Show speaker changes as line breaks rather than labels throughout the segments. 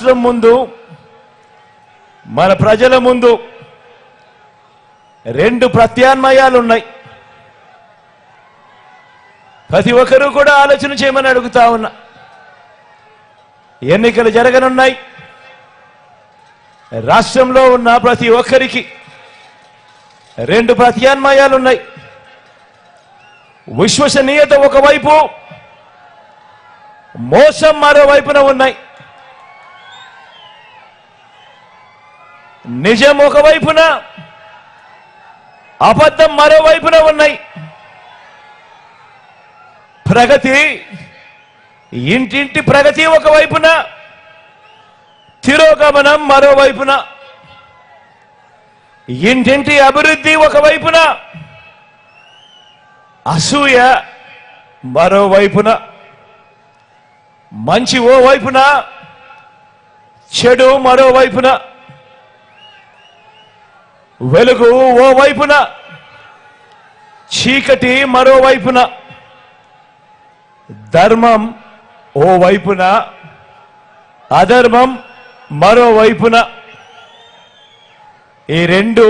రాష్ట్రం ముందు, మన ప్రజల ముందు రెండు ప్రత్యామ్నాయాలు ఉన్నాయి. ప్రతి ఒక్కరూ కూడా ఆలోచన చేయమని అడుగుతా ఉన్నా. ఎన్నికలు జరగనున్నాయి. రాష్ట్రంలో ఉన్న ప్రతి ఒక్కరికి రెండు ప్రత్యామ్నాయాలు ఉన్నాయి. విశ్వసనీయత ఒకవైపు, మోసం మరోవైపున ఉన్నాయి. నిజం ఒకవైపున, అబద్ధం మరోవైపున ఉన్నాయి. ప్రగతి, ఇంటింటి ప్రగతి ఒకవైపున, తిరోగమనం మరోవైపున. ఇంటింటి అభివృద్ధి ఒకవైపున, అసూయ మరోవైపున. మంచి ఓ వైపున, చెడు మరోవైపున. వెలుగు ఓ వైపున, చీకటి మరోవైపున. ధర్మం ఓ వైపున, అధర్మం మరోవైపున. ఈ రెండు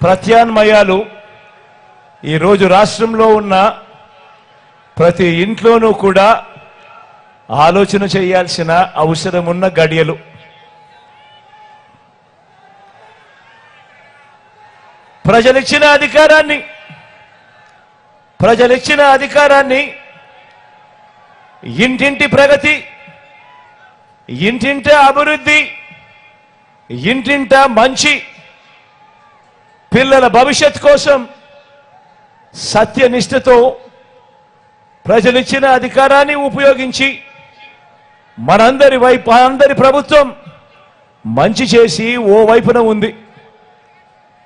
ప్రత్యామ్నాయాలు ఈరోజు రాష్ట్రంలో ఉన్న ప్రతి ఇంట్లోనూ కూడా ఆలోచన చేయాల్సిన అవసరం ఉన్న గడియలు. ప్రజలిచ్చిన అధికారాన్ని ఇంటింటి ప్రగతి, ఇంటింట అభివృద్ధి, ఇంటింట మంచి, పిల్లల భవిష్యత్ కోసం సత్యనిష్టతో ప్రజలిచ్చిన అధికారాన్ని ఉపయోగించి అందరి ప్రభుత్వం మంచి చేసి ఓ వైపున ఉంది.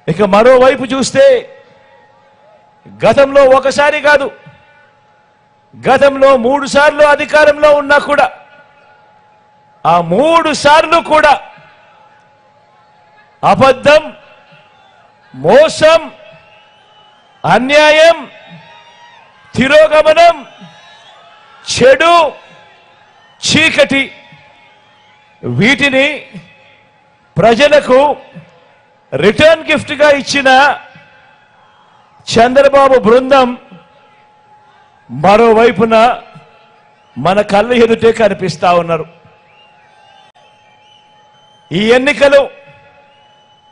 ఇక మరోవైపు చూస్తే గతంలో ఒకసారి కాదు, గతంలో 3 సార్లు అధికారంలో ఉన్నా కూడా ఆ 3 సార్లు కూడా అబద్ధం, మోసం, అన్యాయం, తిరోగమనం, చెడు, చీకటి, వీటిని ప్రజలకు రిటర్న్ గిఫ్ట్ గా ఇచ్చిన చంద్రబాబు బృందం మరోవైపున మన కళ్ళ ఎదుటే కనిపిస్తా ఉన్నారు. ఈ ఎన్నికలు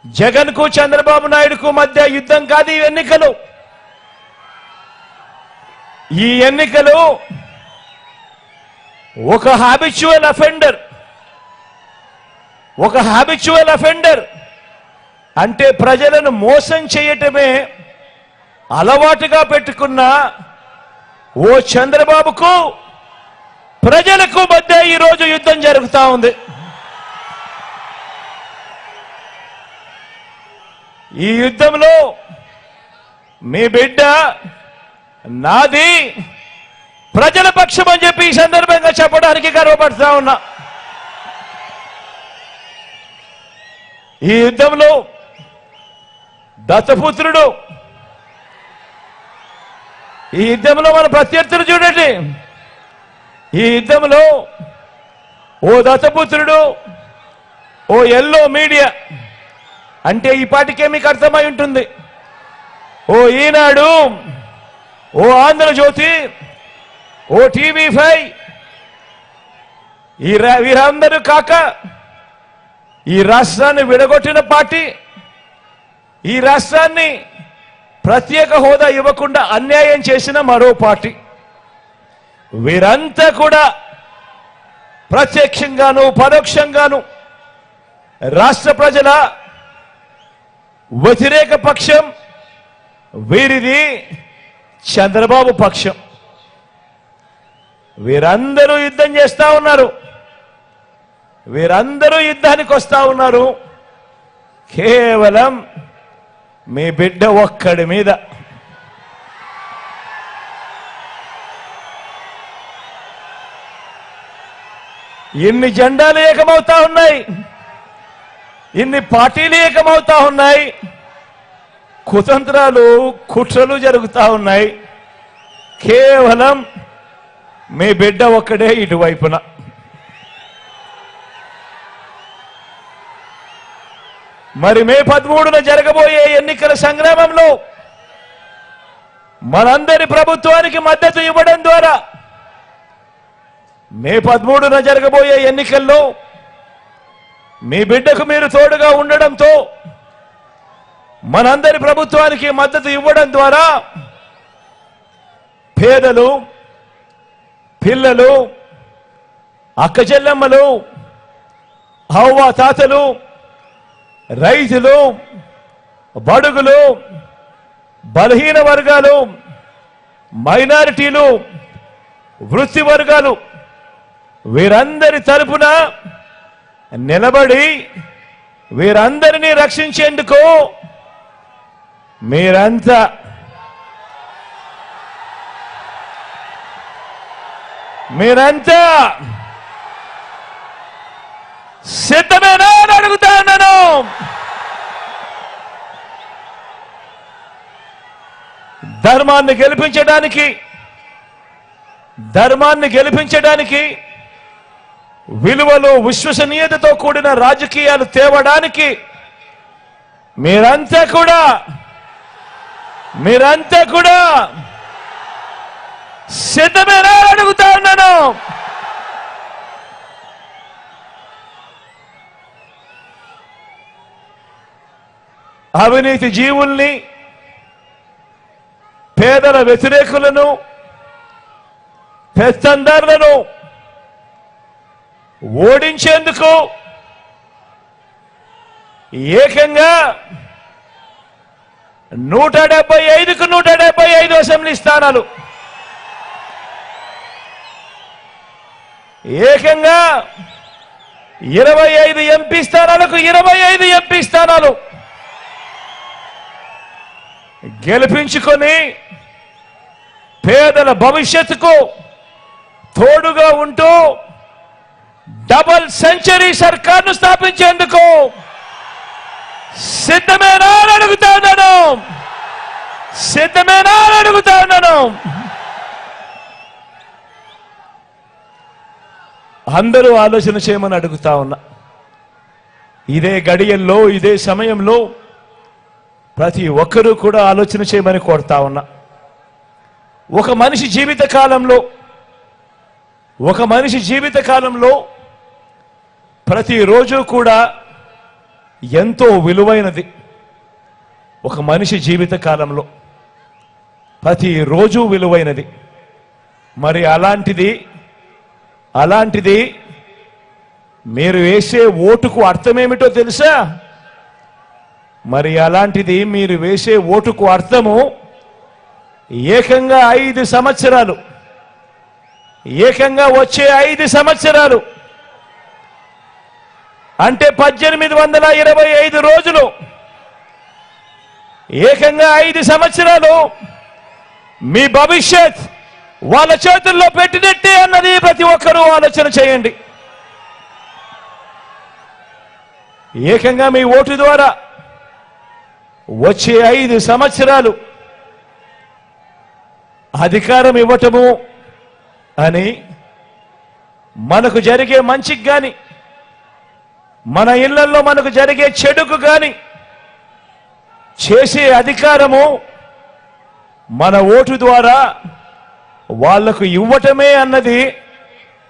జగన్ కు చంద్రబాబు నాయుడుకు మధ్య యుద్ధం కాదు. ఈ ఎన్నికలు ఒక హ్యాబిచువల్ అఫెండర్ అంటే ప్రజలను మోసం చేయటమే అలవాటుగా పెట్టుకున్న ఓ చంద్రబాబుకు ప్రజలకు మధ్య ఈరోజు యుద్ధం జరుగుతా ఉంది. ఈ యుద్ధంలో మీ బిడ్డ నాది ప్రజల పక్షం అని చెప్పి ఈ సందర్భంగా చెప్పడానికి గర్వపడుతా ఉన్నా. ఈ యుద్ధంలో దత్తపుత్రుడు, ఈ యుద్ధంలో మన ప్రత్యర్థులు చూడండి. ఈ యుద్ధంలో ఓ దత్తపుత్రుడు, ఓ ఎల్లో మీడియా అంటే ఈ పాటికే మీకు అర్థమై ఉంటుంది. ఓ ఈనాడు, ఓ ఆంధ్రజ్యోతి, ఓ టీవీ5, వీరందరూ కాక ఈ రాష్ట్రాన్ని విడగొట్టిన పార్టీ, ఈ రాష్ట్రాన్ని ప్రత్యేక హోదా ఇవ్వకుండా అన్యాయం చేసిన మరో పార్టీ. వీరంతా కూడా ప్రత్యక్షంగాను పరోక్షంగాను రాష్ట్ర ప్రజల వ్యతిరేక పక్షం. వీరిది చంద్రబాబు పక్షం. వీరందరూ యుద్ధం చేస్తా ఉన్నారు. వీరందరూ యుద్ధానికి వస్తా ఉన్నారు కేవలం మీ బిడ్డ ఒక్కడి మీద. ఇన్ని జెండాలు ఏకమవుతా ఉన్నాయి, ఇన్ని పార్టీలు ఏకమవుతా ఉన్నాయి, కుతంత్రాలు కుట్రలు జరుగుతా ఉన్నాయి. కేవలం మీ బిడ్డ ఒక్కడే ఇటువైపున. మరి మే 13న జరగబోయే ఎన్నికల సంగ్రామంలో మనందరి ప్రభుత్వానికి మద్దతు ఇవ్వడం ద్వారా మే 13న జరగబోయే ఎన్నికల్లో మీ బిడ్డకు మీరు తోడుగా ఉండడంతో మనందరి ప్రభుత్వానికి మద్దతు ఇవ్వడం ద్వారా పేదలు, పిల్లలు, అక్క చెల్లెమ్మలు, అవ్వ తాతలు, రైతులు, బడుగులు, బలహీన వర్గాలు, మైనారిటీలు, వృత్తి వర్గాలు వీరందరి తరపున నిలబడి వీరందరినీ రక్షించేందుకు మీరంతా సిద్ధమేనా అని అడుగుతాను. ధర్మాన్ని గెలిపించడానికి విలువలు, విశ్వసనీయతతో కూడిన రాజకీయాలు తేవడానికి మీరంతా కూడా సిద్ధమేనా అడుగుతా ఉన్నాను. అవినీతి జీవుల్ని, పేదల వ్యతిరేకులను, పెత్తందారులను ఓడించేందుకు ఏకంగా 175కు 175 అసెంబ్లీ స్థానాలు, ఏకంగా 25 ఎంపీ స్థానాలకు 25 ఎంపీ స్థానాలు గెలిపించుకొని పేదల భవిష్యత్తుకు తోడుగా ఉంటూ డబుల్ సెంచరీ సర్కార్ను స్థాపించేందుకు సిద్ధమేనా అని అడుగుతా ఉన్నాను. అందరూ ఆలోచన చేయమని అడుగుతా ఉన్నా. ఇదే గడియల్లో, ఇదే సమయంలో ప్రతి ఒక్కరూ కూడా ఆలోచన చేయమని కోరుతా ఉన్నా. ఒక మనిషి జీవిత కాలంలో ప్రతిరోజు కూడా ఎంతో విలువైనది. ఒక మనిషి జీవిత కాలంలో ప్రతిరోజు విలువైనది. మరి అలాంటిది మీరు వేసే ఓటుకు అర్థమేమిటో తెలుసా? మరి అలాంటిది మీరు వేసే ఓటుకు అర్థము ఏకంగా 5 సంవత్సరాలు, ఏకంగా వచ్చే 5 సంవత్సరాలు అంటే 1825 రోజులు, ఏకంగా 5 సంవత్సరాలు మీ భవిష్యత్ వాళ్ళ చేతుల్లో పెట్టినట్టే అన్నది ప్రతి ఒక్కరూ ఆలోచన చేయండి. ఏకంగా మీ ఓటు ద్వారా వచ్చే 5 సంవత్సరాలు అధికారం ఇవ్వటము అని మనకు జరిగే మంచికి గాని, మన ఇళ్లలో మనకు జరిగే చెడుకు గాని చేసే అధికారము మన ఓటు ద్వారా వాళ్లకు ఇవ్వటమే అన్నది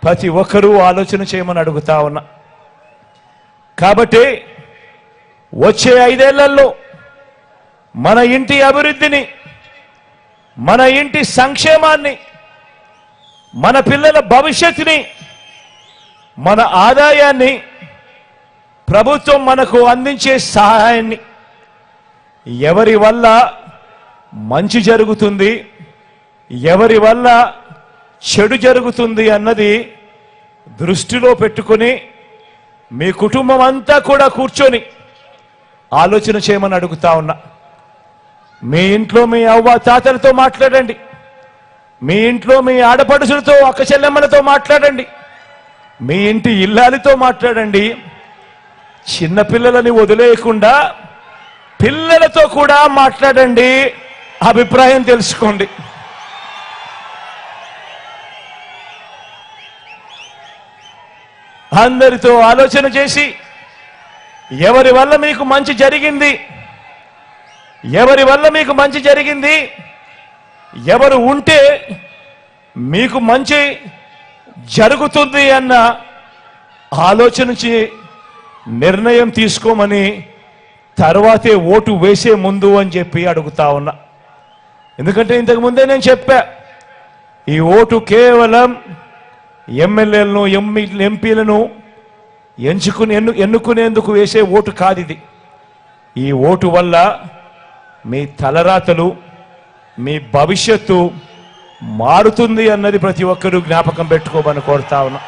ప్రతి ఒక్కరూ ఆలోచన చేయమని అడుగుతా ఉన్నా. కాబట్టి వచ్చే 5 ఏళ్లలో మన ఇంటి అభివృద్ధిని, మన ఇంటి సంక్షేమాన్ని, మన పిల్లల భవిష్యత్తుని, మన ఆదాయాన్ని, ప్రభుత్వం మనకు అందించే సహాయాన్ని, ఎవరి వల్ల మంచి జరుగుతుంది, ఎవరి వల్ల చెడు జరుగుతుంది అన్నది దృష్టిలో పెట్టుకొని మీ కుటుంబం అంతా కూడా కూర్చొని ఆలోచన చేయమని అడుగుతా ఉన్నా. మీ ఇంట్లో మీ అవ్వ తాతలతో మాట్లాడండి, మీ ఇంట్లో మీ ఆడపడుచులతో, అక్క చెల్లెమ్మలతో మాట్లాడండి, మీ ఇంటి ఇల్లాలితో మాట్లాడండి. చిన్నపిల్లలని వదిలేయకుండా పిల్లలతో కూడా మాట్లాడండి, అభిప్రాయం తెలుసుకోండి. అందరితో ఆలోచన చేసి ఎవరి వల్ల మీకు మంచి జరిగింది, ఎవరి వల్ల మీకు మంచి జరిగింది, ఎవరు ఉంటే మీకు మంచి జరుగుతుంది అన్న ఆలోచించి నిర్ణయం తీసుకోమని తర్వాతే ఓటు వేసే ముందు అని చెప్పి అడుగుతా ఉన్నా. ఎందుకంటే ఇంతకు ముందే నేను చెప్పా, ఈ ఓటు కేవలం ఎమ్మెల్యేలను ఎంపీలను ఎన్నుకునేందుకు వేసే ఓటు కాదు ఇది. ఈ ఓటు వల్ల మీ తలరాతలు, మీ భవిష్యత్తు మారుతుంది అన్నది ప్రతి ఒక్కరూ జ్ఞాపకం పెట్టుకోమని కోరుతా ఉన్నా.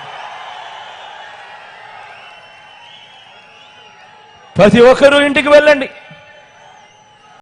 ప్రతి ఒక్కరూ ఇంటికి వెళ్ళండి.